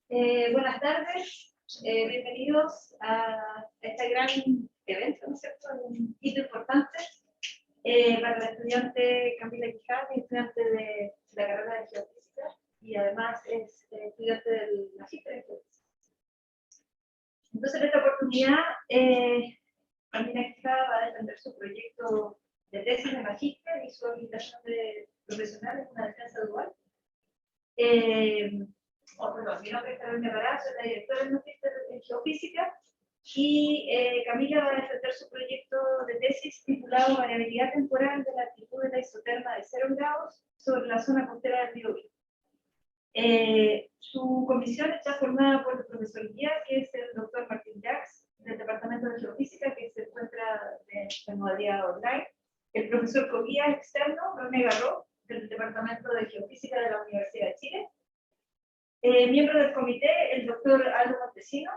Buenas tardes, bienvenidos a este gran evento, ¿no es cierto? Un hito importante para la estudiante Camila Quijada, estudiante de la carrera de Geofísica y además es estudiante del magíster en Geofísica. Entonces, en esta oportunidad, Camila Quijada va a defender su proyecto de tesis de magíster y su habilitación de profesional en una defensa dual. Mi nombre es Carolina Pará, soy la directora del magíster en Geofísica y Camila va a defender su proyecto de tesis titulado Variabilidad temporal de la altitud de la isoterma de 0 grados sobre la zona costera del Biobío. Su comisión está formada por el profesor guía, que es el doctor Martín Jacks, del Departamento de Geofísica, que se encuentra en modalidad online, el profesor co-guía externo, René Garro, del Departamento de Geofísica de la Universidad de Chile, miembro del comité, el doctor Aldo Montesino,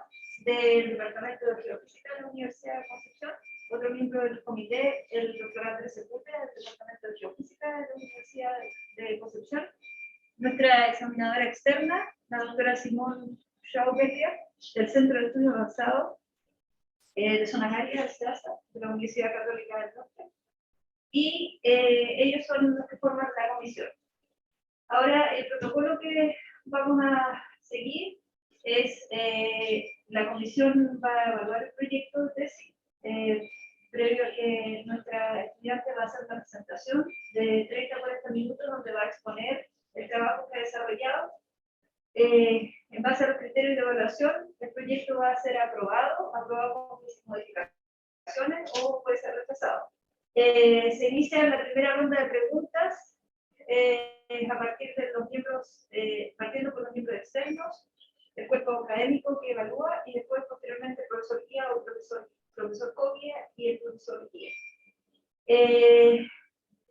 del Departamento de Geofísica de la Universidad de Concepción, otro miembro del comité, el doctor Andrés Sepúlveda, del Departamento de Geofísica de la Universidad de Concepción, nuestra examinadora externa, la doctora Simón Schaubecker, del Centro de Estudios Avanzados de Zonas Áridas de la Universidad Católica del Norte, y ellos son los que forman la comisión. Ahora, el protocolo que vamos a seguir es, la comisión va a evaluar el proyecto de tesis, previo a que nuestra estudiante va a hacer una presentación de 30 a 40 minutos donde va a exponer el trabajo que ha desarrollado. En base a los criterios de evaluación, el proyecto va a ser aprobado con modificaciones o puede ser rechazado. Se inicia la primera ronda de preguntas a partir de los miembros, partiendo por los miembros externos, el cuerpo académico que evalúa y después posteriormente el profesor guía o profesor co-guía y el profesor guía.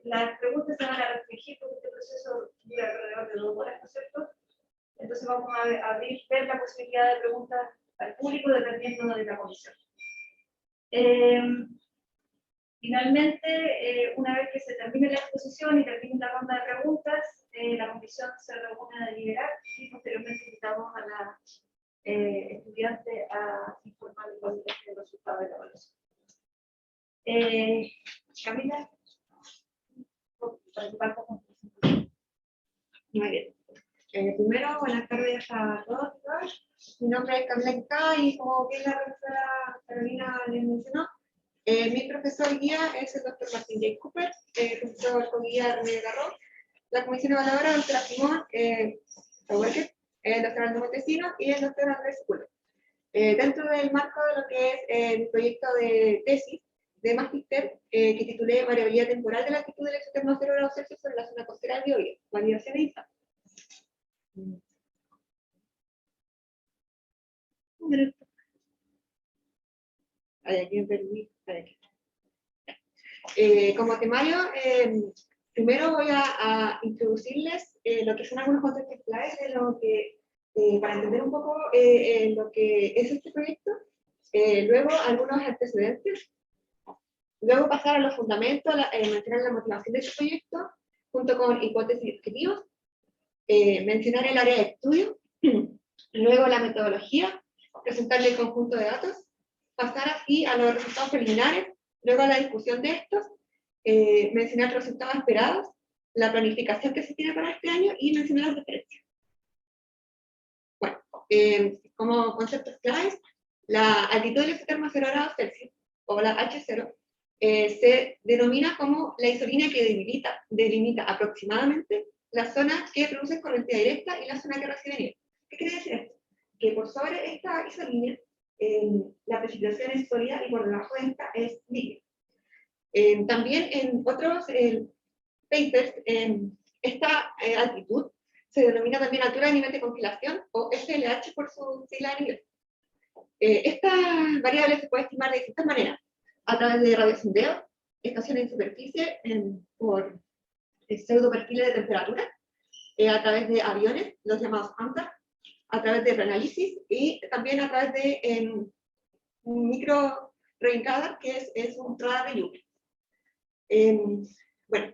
Las preguntas se van a restringir porque este proceso dura alrededor de 2 horas, ¿no es cierto? Entonces vamos a ver la posibilidad de preguntas al público dependiendo de la comisión. Finalmente, una vez que se termine la exposición y termine la ronda de preguntas, la comisión se reúne a deliberar y posteriormente invitamos a la estudiante a informar el resultado de la evaluación. Camila, participar con presentación. Muy bien. Primero, buenas tardes a todos y todas. Mi nombre es Camila Quijada y como bien la profesora Carolina les mencionó, mi profesor guía es el doctor Martín J. Cooper, profesor con guía René Garro, la comisión evaluadora, doctora Simón Schaubecker, el doctor Aldo Montesino y el doctor Andrés Sepúlveda. Dentro del marco de lo que es el proyecto de tesis de magíster que titulé Variabilidad temporal de la altitud del exotermo 0 grados Celsius sobre la zona costera del Biobío, validación e ISA. Como temario, primero voy a introducirles lo que son algunos conceptos claves de lo que, para entender un poco lo que es este proyecto, luego algunos antecedentes, luego pasar a los fundamentos, mencionar la motivación de este proyecto, junto con hipótesis y objetivos, mencionar el área de estudio, luego la metodología, presentarle el conjunto de datos, pasar así a los resultados preliminares, luego a la discusión de estos, mencionar los resultados esperados, la planificación que se tiene para este año y mencionar las referencias. Bueno, como conceptos claves, la altitud del exotermo 0 grados Celsius, o la H0, se denomina como la isolínea que delimita aproximadamente la zona que produce corriente directa y la zona que recibe nieve. ¿Qué quiere decir esto? Que por sobre esta isolínea la precipitación es sólida y por debajo de esta es líquida. También en otros papers, esta altitud se denomina también altura de nivel de congelación o SLH por su sigla en inglés. Esta variable se puede estimar de distintas maneras, a través de radiosondeo, estaciones en superficie por pseudoperfiles de temperatura, a través de aviones, los llamados ANTAR, a través de reanálisis y también a través de un micro rain radar, que es un radar de lluvia. Bueno,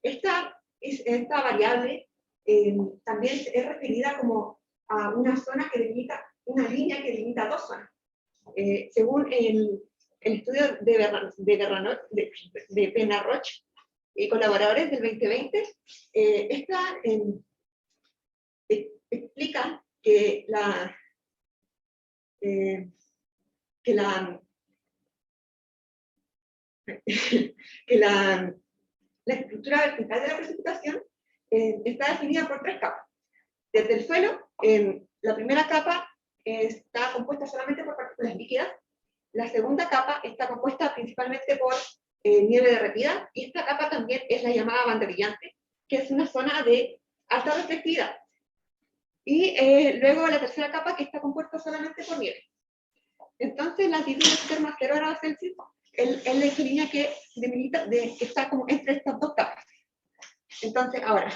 esta variable también es referida como a una zona que delimita, una línea que delimita dos zonas. Según el estudio de Penarroch y colaboradores del 2020, explican que la estructura vertical de la precipitación está definida por tres capas. Desde el suelo, la primera capa está compuesta solamente por partículas líquidas, la segunda capa está compuesta principalmente por nieve derretida, y esta capa también es la llamada banda brillante, que es una zona de alta reflectividad. Y luego la tercera capa, que está compuesta solamente por nieve. Entonces, la altitud de termas 0 grados Celsius es la línea que está como entre estas dos capas. Entonces, ahora,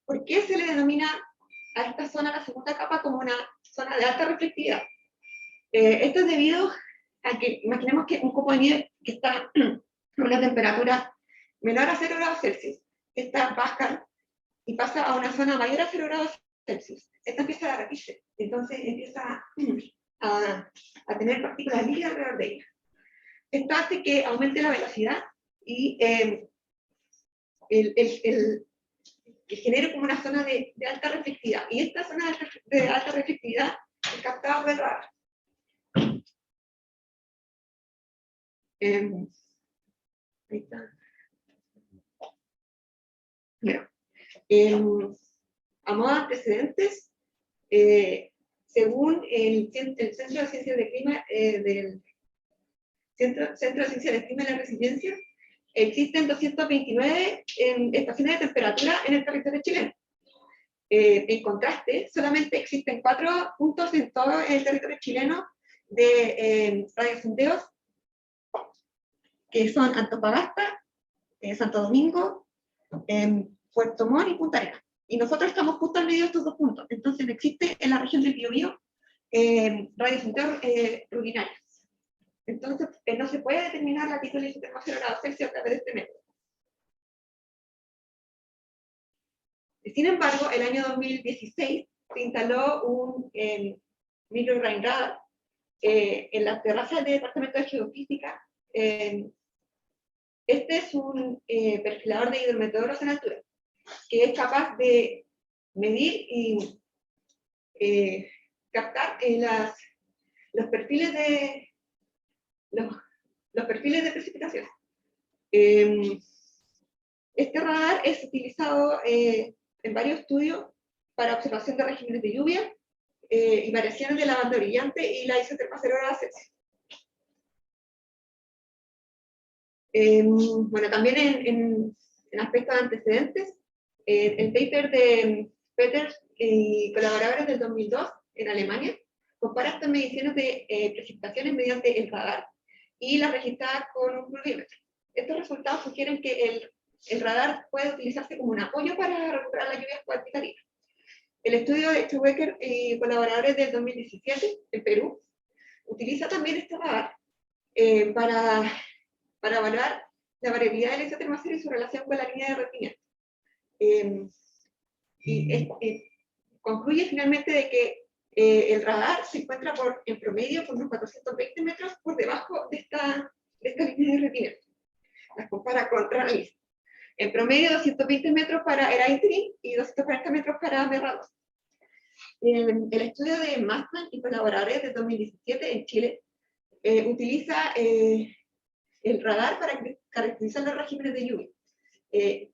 ¿por qué se le denomina a esta zona, la segunda capa, como una zona de alta reflectividad? Esto es debido a que, imaginemos que un copo de nieve que está a una temperatura menor a 0 grados Celsius, esta baja y pasa a una zona mayor a 0 grados Celsius. Esta empieza a derretirse, entonces empieza a tener partículas líquidas alrededor de ella. Esto hace que aumente la velocidad y que genere como una zona de alta reflectividad. Y esta zona de alta reflectividad es captada por el radar. Ahí está. Bueno, a modo de antecedentes, según el Centro de Ciencias de Clima del Centro de Ciencias de Clima y la Resiliencia, existen 229 estaciones de temperatura en el territorio chileno. En contraste, solamente existen 4 puntos en todo el territorio chileno de radiosondeos, que son Antofagasta, Santo Domingo, Puerto Montt y Punta Arenas. Y nosotros estamos justo al medio de estos dos puntos. Entonces no existe en la región del Biobío radiosondeos rutinarios. Entonces no se puede determinar la altitud del sistema 0 grados Celsius a través de este método. Sin embargo, el año 2016 se instaló un micrograin radar en las terrazas del Departamento de Geofísica. Este es un perfilador de hidrometeoros en altura, que es capaz de medir y captar los perfiles de precipitación. Este radar es utilizado en varios estudios para observación de regímenes de lluvia y variaciones de la banda brillante y la isoterma 0 grados Celsius. Bueno, también en aspectos de antecedentes, el paper de Peters y colaboradores del 2002 en Alemania compara estas mediciones de precipitaciones mediante el radar y las registradas con un pluviómetro. Estos resultados sugieren que el radar puede utilizarse como un apoyo para recuperar las lluvias cuantitativas. El estudio de Schubecker y colaboradores del 2017 en Perú utiliza también este radar para evaluar la variabilidad del isoterma 0 y su relación con la línea de derretimiento. Concluye finalmente de que el radar se encuentra en promedio por unos 420 metros por debajo de esta línea de derretimiento. Las compara con RANIS. En promedio 220 metros para Eraintrin y 240 metros para Merrados. El estudio de Mastman y colaboradores de 2017 en Chile utiliza el radar para caracterizar los regímenes de lluvia,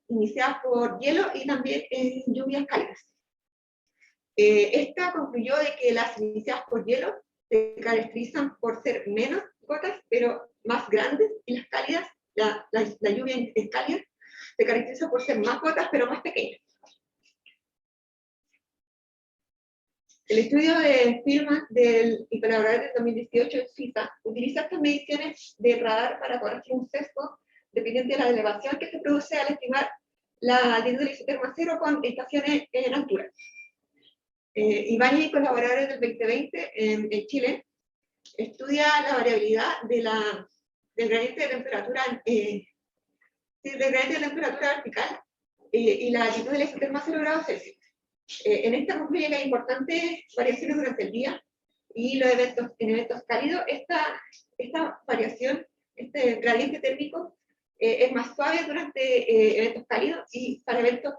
iniciadas por hielo y también lluvias cálidas. Esta concluyó de que las iniciadas por hielo se caracterizan por ser menos gotas, pero más grandes, y las cálidas, la lluvia en cálida, se caracteriza por ser más gotas, pero más pequeñas. El estudio de Spielman y colaboradores del 2018 en Suiza utiliza estas mediciones de radar para corregir un sesgo dependiente de la elevación que se produce al estimar la altitud del isoterma 0 con estaciones en altura. Ibáñez y colaboradores del 2020 en Chile estudia la variabilidad del gradiente de temperatura, del gradiente de temperatura vertical y la altitud del isoterma 0 grados Celsius. En esta concluye que hay importantes variaciones durante el día y en eventos cálidos, esta variación, este gradiente térmico, es más suave durante eventos cálidos y para eventos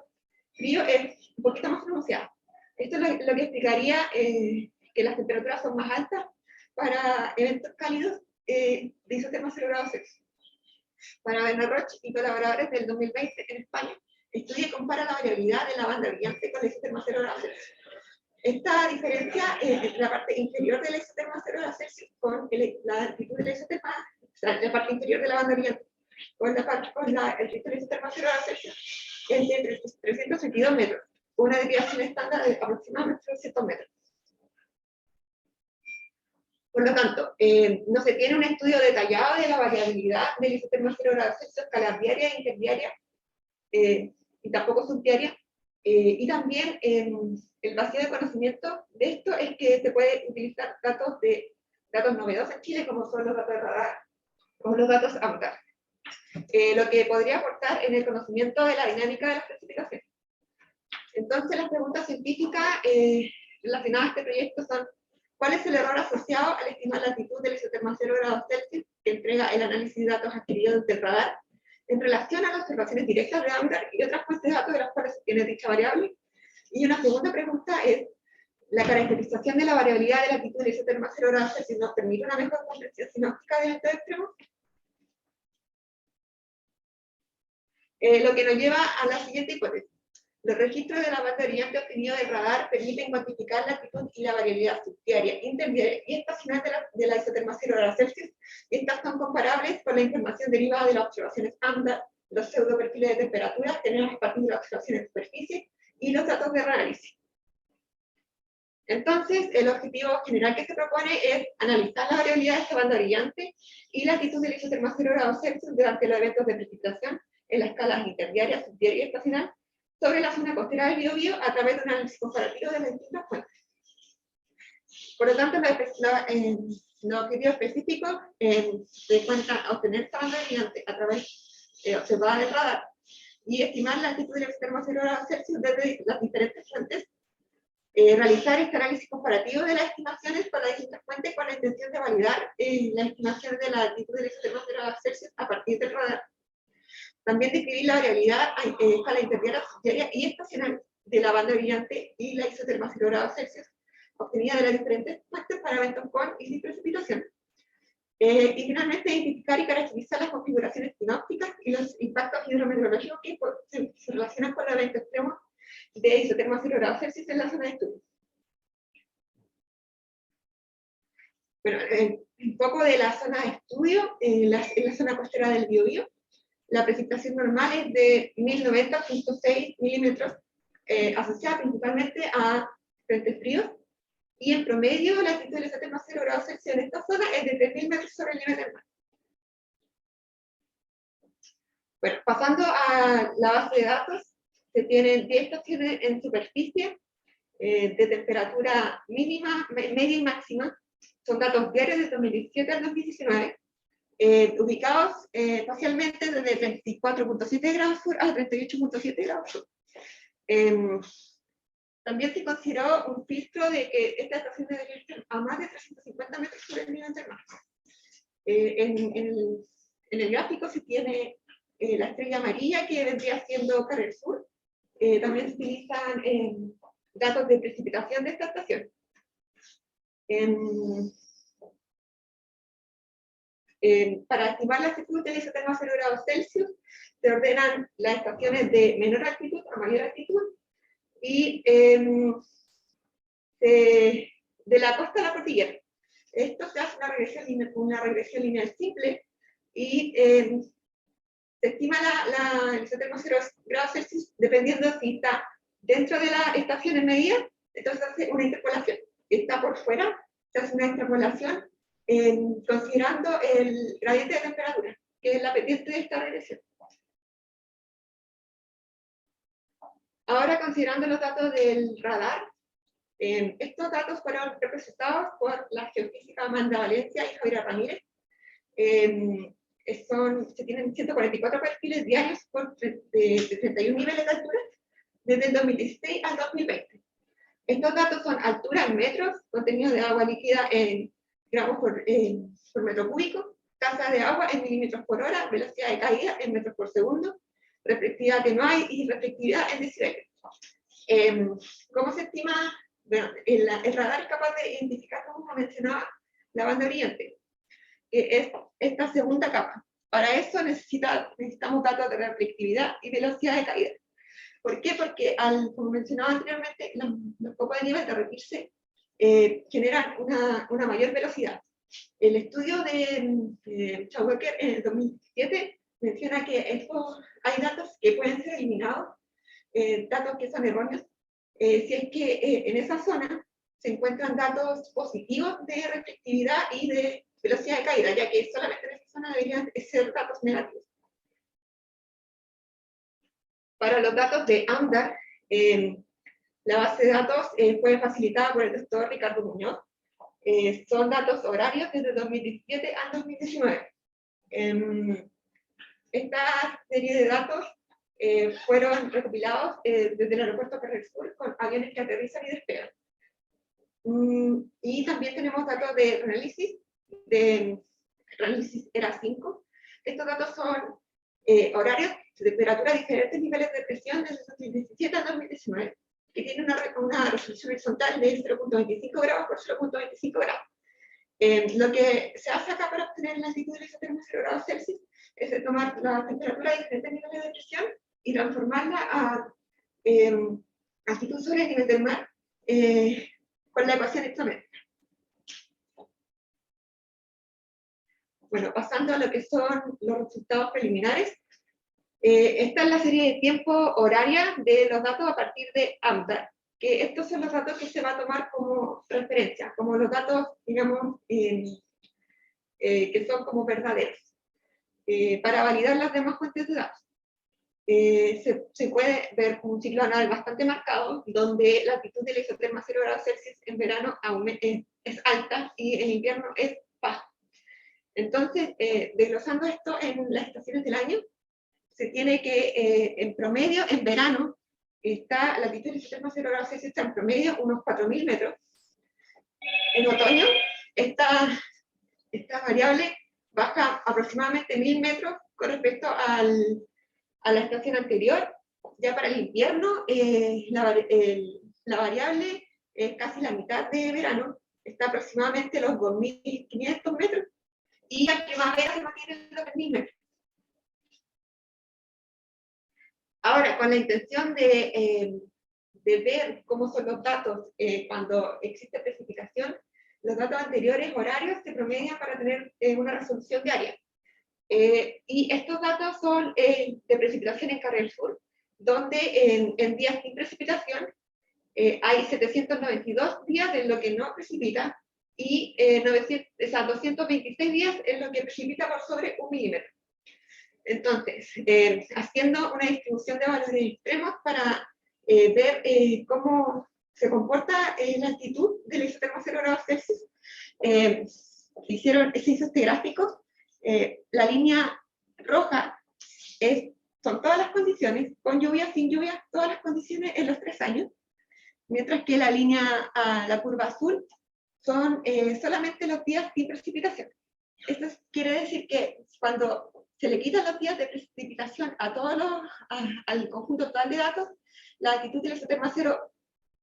fríos es un poquito más pronunciado. Esto es lo que explicaría que las temperaturas son más altas para eventos cálidos de isotermas 0 grados Celsius. Para Bernard Roche y colaboradores del 2020 en España, estudia y compara la variabilidad de la banda brillante con la isoterma 0 grados Celsius. Esta diferencia entre la parte inferior de la isoterma 0 grados Celsius con la altitud de la isoterma, o sea, la parte inferior de la banda brillante con la altitud de la isoterma 0 grados Celsius es de 322 metros, una desviación estándar de aproximadamente 300 metros. Por lo tanto, no se tiene un estudio detallado de la variabilidad del isoterma 0 grados Celsius, escala diaria, interdiaria y tampoco subdiaria. Y también el vacío de conocimiento de esto es que se puede utilizar datos novedosos en Chile, como son los datos de radar, como los datos AMDAR. Lo que podría aportar en el conocimiento de la dinámica de las precipitaciones. Entonces, las preguntas científicas relacionadas a este proyecto son: ¿cuál es el error asociado al estimar la altitud del isoterma 0 grados Celsius que entrega el análisis de datos adquiridos del radar en relación a las observaciones directas de AMDAR y otras fuentes de datos de las cuales se tiene dicha variable? Y una segunda pregunta es: ¿la caracterización de la variabilidad de la altitud del isoterma 0 grados Celsius nos permite una mejor comprensión sinóptica de estos extremos? Lo que nos lleva a la siguiente hipótesis. Los registros de la banda brillante obtenidos del radar permiten cuantificar la altitud y la variabilidad subdiaria, interdiaria y estacional de la isoterma 0 grados Celsius, y estas son comparables con la información derivada de las observaciones AMDAR, los pseudoperfiles de temperatura generados a partir de las observaciones de superficie y los datos de reanálisis. Entonces, el objetivo general que se propone es analizar la variabilidad de esta banda brillante y la altitud del isoterma 0 grados Celsius durante los eventos de precipitación en las escalas interdiaria, subdiaria y estacional sobre la zona costera del Biobío a través de un análisis comparativo de las distintas fuentes. Por lo tanto, los objetivos específicos se cuenta obtener esta banda brillante a través observada del radar y estimar la altitud del isoterma 0 grados Celsius desde las diferentes fuentes, realizar este análisis comparativo de las estimaciones para distintas fuentes con la intención de validar la estimación de la altitud del isoterma 0 grados Celsius a partir del radar. También describir la variabilidad a escala interdiaria, subdiaria y estacional de la banda brillante y la isoterma 0 grados Celsius, obtenida de las diferentes fuentes para eventos con y sin precipitación. Y finalmente, identificar y caracterizar las configuraciones sinópticas y los impactos hidrometeorológicos que se relacionan con los eventos extremos de isoterma 0 grados Celsius en la zona de estudio. Bueno, un poco de la zona de estudio, en la zona costera del Biobío. La precipitación normal es de 1090.6 milímetros, asociada principalmente a frentes fríos, y en promedio la altitud del isoterma 0 grados Celsius en esta zona es de 3.000 metros sobre el nivel del mar. Bueno, pasando a la base de datos, se tienen 10 estaciones en superficie de temperatura mínima, media y máxima. Son datos diarios de 2017 al 2019. Ubicados espacialmente desde 34.7 grados sur a 38.7 grados sur. También se consideró un filtro de que esta estación debería estar a más de 350 metros sobre el nivel del mar. En el gráfico se tiene la estrella amarilla, que vendría siendo Carrer Sur. También se utilizan datos de precipitación de esta estación. Para estimar la altitud del isoterma 0 grados Celsius, se ordenan las estaciones de menor altitud a mayor altitud, y de la costa a la cordillera. Esto se hace una regresión lineal simple, y se estima el isoterma 0 grados Celsius dependiendo si está dentro de la estación en medida. Entonces se hace una interpolación. Si está por fuera, se hace una extrapolación considerando el gradiente de temperatura, que es la pendiente de esta regresión. Ahora, considerando los datos del radar, estos datos fueron representados por la geofísica Amanda Valencia y Javier Ramírez. Se tienen 144 perfiles diarios de 31 niveles de altura desde el 2016 al 2020. Estos datos son altura en metros, contenido de agua líquida en gramos por metro cúbico, tasa de agua en milímetros por hora, velocidad de caída en metros por segundo, reflectividad que no hay y reflectividad en decibeles. ¿Cómo se estima? Bueno, el radar es capaz de identificar, como mencionaba, la banda brillante, que es esta segunda capa. Para eso necesitamos datos de reflectividad y velocidad de caída. ¿Por qué? Porque, como mencionaba anteriormente, los copos de nieve al derretirse generan una mayor velocidad. El estudio de Schauwecker en el 2017 menciona que hay datos que pueden ser eliminados, datos que son erróneos, si es que en esa zona se encuentran datos positivos de reflectividad y de velocidad de caída, ya que solamente en esa zona deberían ser datos negativos. Para los datos de AMDAR, la base de datos fue facilitada por el doctor Ricardo Muñoz. Son datos horarios desde 2017 al 2019. Esta serie de datos fueron recopilados desde el aeropuerto Carril Sur con aviones que aterrizan y despegan. Y también tenemos datos de análisis ERA 5. Estos datos son horarios de temperatura a diferentes niveles de presión desde 2017 al 2019, que tiene una resolución horizontal de 0.25 grados por 0.25 grados. Lo que se hace acá para obtener la altitud del isotermo 0 grados Celsius es tomar la temperatura de diferentes niveles de presión y transformarla a altitud sobre el nivel del mar con la ecuación isométrica. Bueno, pasando a lo que son los resultados preliminares, esta es la serie de tiempo horaria de los datos a partir de AMDAR, que estos son los datos que se va a tomar como referencia, como los datos, digamos, que son como verdaderos, para validar las demás fuentes de datos. Se puede ver un ciclo anual bastante marcado, donde la altitud del isotermo a 0 grados Celsius en verano es alta y en invierno es baja. Entonces, desglosando esto en las estaciones del año, se tiene que, en promedio, en verano, la altitud del isotermo a 0 grados Celsius está en promedio unos 4.000 metros. En otoño, esta variable baja aproximadamente 1.000 metros con respecto a la estación anterior. Ya para el invierno, la variable es casi la mitad de verano, está aproximadamente los 2.500 metros, y la primavera se mantiene en los 3.000 metros. Ahora, con la intención de ver cómo son los datos cuando existe precipitación, los datos anteriores horarios se promedian para tener una resolución diaria. Y estos datos son de precipitación en Carril Sur, donde en días sin precipitación hay 792 días en lo que no precipita y 226 días en lo que precipita por sobre 1 milímetro. Entonces, haciendo una distribución de valores extremos para ver cómo se comporta la altitud del isotermo 0 grados Celsius, se hizo este gráfico. La línea roja son todas las condiciones, con lluvia, sin lluvia, todas las condiciones en los 3 años, mientras que la curva azul son solamente los días sin precipitación. Esto quiere decir que cuando se le quitan los días de precipitación al conjunto total de datos, la altitud del isotermo cero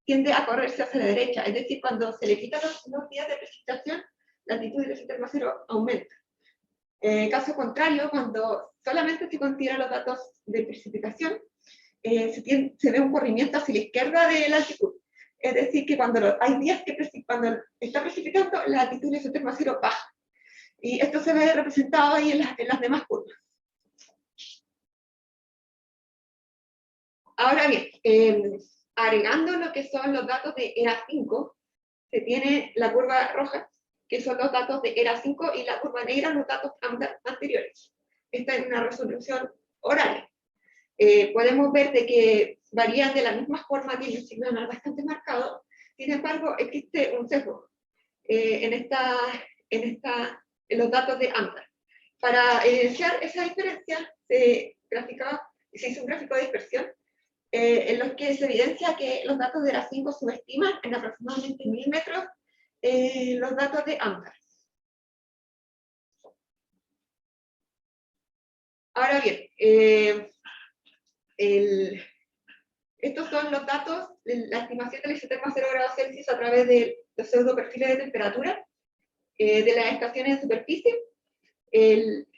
tiende a correrse hacia la derecha. Es decir, cuando se le quitan los días de precipitación, la altitud del isotermo cero aumenta. Caso contrario, cuando solamente se consideran los datos de precipitación, se ve un corrimiento hacia la izquierda de la altitud. Es decir, que cuando hay días que cuando está precipitando, la altitud del isotermo cero baja. Y esto se ve representado ahí en las demás curvas. Ahora bien, agregando lo que son los datos de ERA 5, se tiene la curva roja, que son los datos de ERA 5, y la curva negra, los datos anteriores. Esta es una resolución horaria. Podemos ver de que varían de la misma forma, tiene un signo anual bastante marcado. Sin embargo, existe un sesgo en los datos de AMDAR. Para evidenciar esa diferencia, se hizo un gráfico de dispersión en los que se evidencia que los datos de la 5 subestiman en aproximadamente 1000 metros los datos de AMDAR. Ahora bien, estos son los datos de la estimación del isotermo a 0 grados Celsius a través de los pseudoperfiles de temperatura de las estaciones de superficie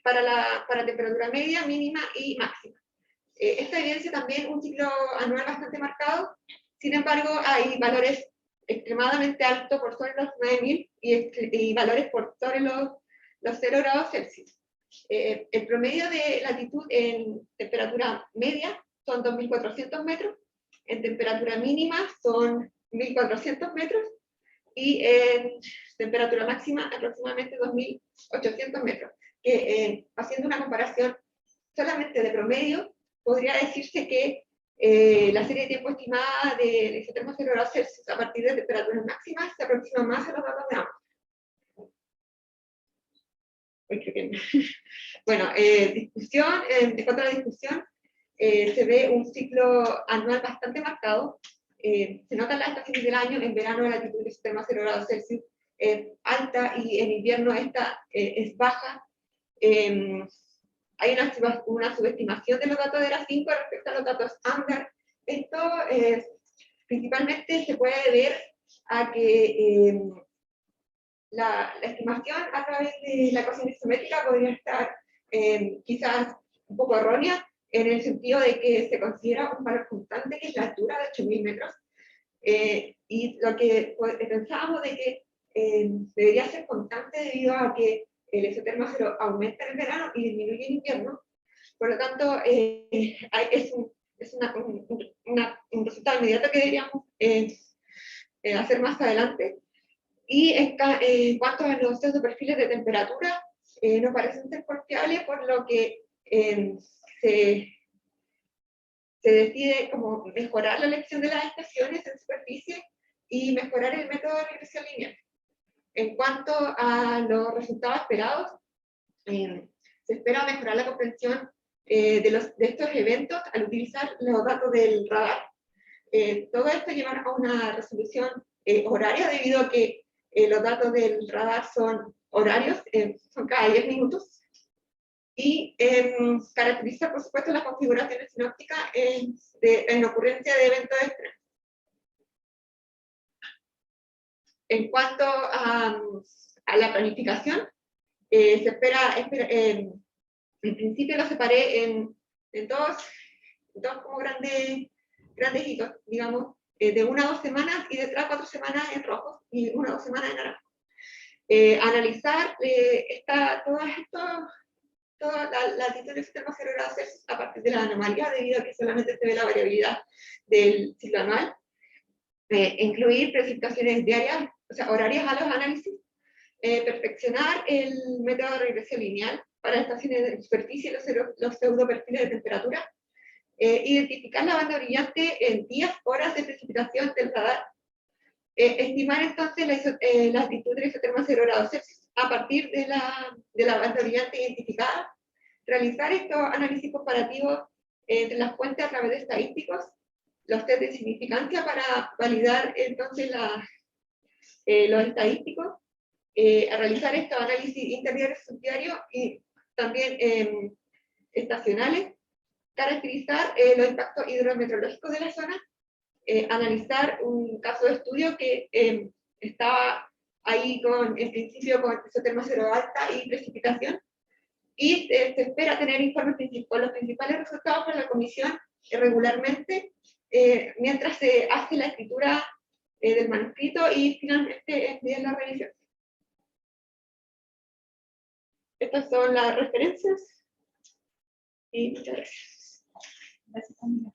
para temperatura media, mínima y máxima. Esta evidencia también un ciclo anual bastante marcado, sin embargo hay valores extremadamente altos por sobre los 9000 y valores por sobre los 0 grados Celsius. El promedio de latitud en temperatura media son 2400 metros, en temperatura mínima son 1400 metros y en temperatura máxima aproximadamente 2800 metros. Que haciendo una comparación solamente de promedio, podría decirse que la serie de tiempo estimada del isotermo 0 grados Celsius a partir de temperaturas máximas se aproxima más a los datos de AMDAR. Bueno, en cuanto a la discusión, se ve un ciclo anual bastante marcado. Se notan las estaciones del año. En verano la latitud del isotermo a 0 grados Celsius es alta y en invierno esta es baja. Hay una subestimación de los datos de la 5 respecto a los datos AMDAR. Esto principalmente se puede ver a que la estimación a través de la ecuación isométrica podría estar quizás un poco errónea, en el sentido de que se considera un valor constante, que es la altura de 8000 metros, y lo que pensábamos de que debería ser constante debido a que el isotermo cero aumenta en el verano y disminuye en invierno. Por lo tanto, es un resultado inmediato que deberíamos hacer más adelante. Y en cuanto a los perfiles de temperatura, no parecen ser confiables, por lo que se decide como mejorar la elección de las estaciones en superficie y mejorar el método de regresión lineal. En cuanto a los resultados esperados, se espera mejorar la comprensión de estos eventos al utilizar los datos del radar. Todo esto llevará a una resolución horaria, debido a que los datos del radar son horarios, son cada 10 minutos, y caracteriza, por supuesto, las configuraciones sinópticas en ocurrencia de eventos extremos. En cuanto a la planificación, se espera en principio lo separé en dos como grandes hitos, digamos, de 1 a 2 semanas y detrás 4 semanas en rojo y 1 a 2 semanas en naranja. Analizar toda la latitud del sistema 0 grados Celsius a partir de la anomalía, debido a que solamente se ve la variabilidad del ciclo anual. Incluir precipitaciones diarias, o sea, horarias a los análisis. Perfeccionar el método de regresión lineal para estaciones de superficie y los pseudoperfiles de temperatura. Identificar la banda brillante en días, horas de precipitación del radar. Estimar entonces la latitud del isotermo 0 grados Celsius a partir de la banda brillante identificada. Realizar estos análisis comparativos entre las fuentes a través de estadísticos, los test de significancia para validar entonces los estadísticos. A realizar estos análisis interiores, subdiarios y también estacionales. Caracterizar los impactos hidrometeorológicos de la zona. Analizar un caso de estudio que estaba ahí en principio con isotermo cero alta y precipitación, y se espera tener informes con los principales resultados para la comisión regularmente, mientras se hace la escritura del manuscrito y finalmente enviar la revisión. Estas son las referencias y muchas gracias. Gracias, Camila.